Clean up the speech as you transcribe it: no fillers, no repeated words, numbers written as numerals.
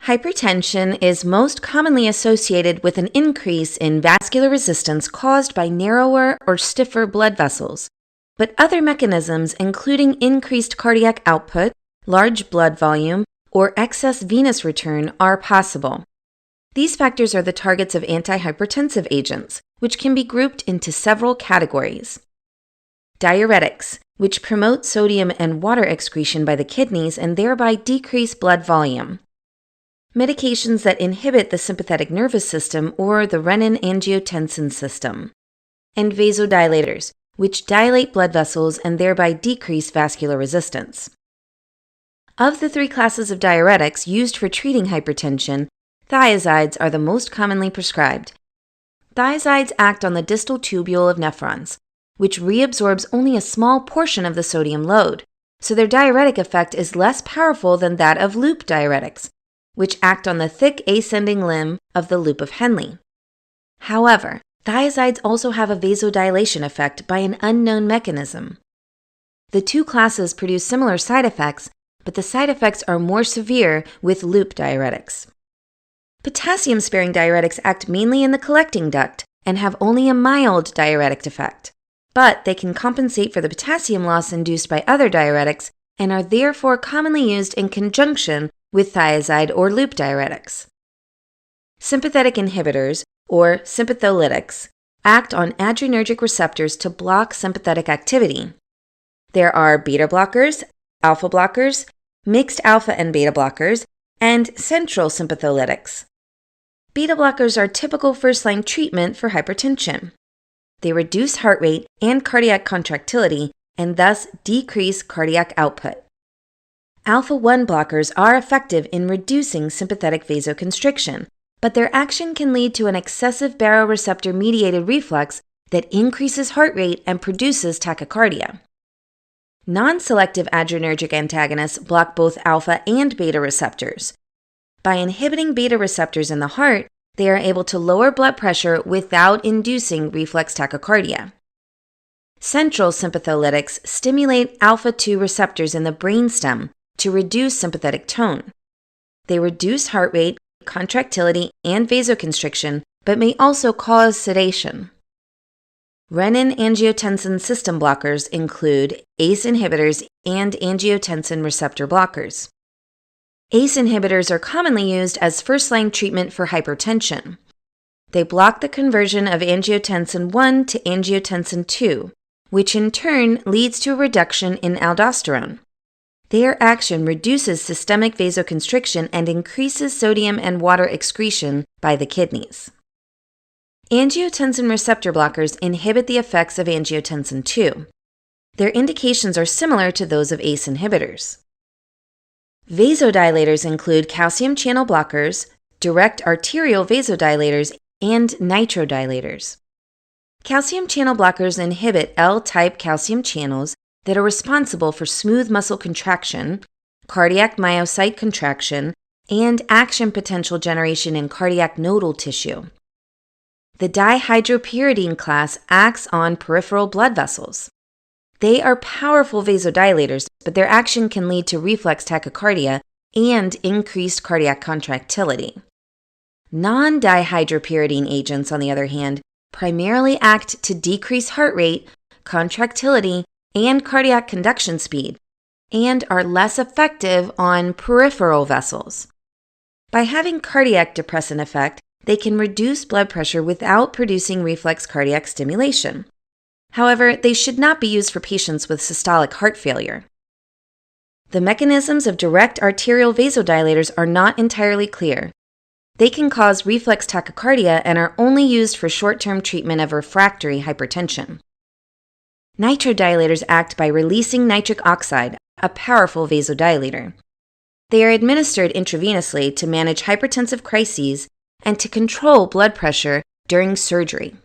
Hypertension is most commonly associated with an increase in vascular resistance caused by narrower or stiffer blood vessels, but other mechanisms, including increased cardiac output, large blood volume, or excess venous return, are possible. These factors are the targets of antihypertensive agents, which can be grouped into several categories. Diuretics, which promote sodium and water excretion by the kidneys and thereby decrease blood volume. Medications that inhibit the sympathetic nervous system or the renin-angiotensin system. And vasodilators, which dilate blood vessels and thereby decrease vascular resistance. Of the three classes of diuretics used for treating hypertension, thiazides are the most commonly prescribed. Thiazides act on the distal tubule of nephrons, which reabsorbs only a small portion of the sodium load, so their diuretic effect is less powerful than that of loop diuretics, which act on the thick ascending limb of the loop of Henle. However, thiazides also have a vasodilation effect by an unknown mechanism. The two classes produce similar side effects, but the side effects are more severe with loop diuretics. Potassium-sparing diuretics act mainly in the collecting duct and have only a mild diuretic effect, but they can compensate for the potassium loss induced by other diuretics and are therefore commonly used in conjunction with thiazide or loop diuretics. Sympathetic inhibitors, or sympatholytics, act on adrenergic receptors to block sympathetic activity. There are beta blockers, alpha blockers, mixed alpha and beta blockers, and central sympatholytics. Beta blockers are typical first-line treatment for hypertension. They reduce heart rate and cardiac contractility and thus decrease cardiac output. Alpha-1 blockers are effective in reducing sympathetic vasoconstriction, but their action can lead to an excessive baroreceptor-mediated reflux that increases heart rate and produces tachycardia. Non-selective adrenergic antagonists block both alpha and beta receptors. By inhibiting beta receptors in the heart, they are able to lower blood pressure without inducing reflex tachycardia. Central sympatholytics stimulate alpha-2 receptors in the brainstem to reduce sympathetic tone. They reduce heart rate, contractility, and vasoconstriction, but may also cause sedation. Renin-angiotensin system blockers include ACE inhibitors and angiotensin receptor blockers. ACE inhibitors are commonly used as first-line treatment for hypertension. They block the conversion of angiotensin 1 to angiotensin 2, which in turn leads to a reduction in aldosterone. Their action reduces systemic vasoconstriction and increases sodium and water excretion by the kidneys. Angiotensin receptor blockers inhibit the effects of angiotensin 2. Their indications are similar to those of ACE inhibitors. Vasodilators include calcium channel blockers, direct arterial vasodilators, and nitrodilators. Calcium channel blockers inhibit L-type calcium channels that are responsible for smooth muscle contraction, cardiac myocyte contraction, and action potential generation in cardiac nodal tissue. The dihydropyridine class acts on peripheral blood vessels. They are powerful vasodilators, but their action can lead to reflex tachycardia and increased cardiac contractility. Non-dihydropyridine agents, on the other hand, primarily act to decrease heart rate, contractility, and cardiac conduction speed, and are less effective on peripheral vessels. By having cardiac depressant effect, they can reduce blood pressure without producing reflex cardiac stimulation. However, they should not be used for patients with systolic heart failure. The mechanisms of direct arterial vasodilators are not entirely clear. They can cause reflex tachycardia and are only used for short-term treatment of refractory hypertension. Nitrodilators act by releasing nitric oxide, a powerful vasodilator. They are administered intravenously to manage hypertensive crises and to control blood pressure during surgery.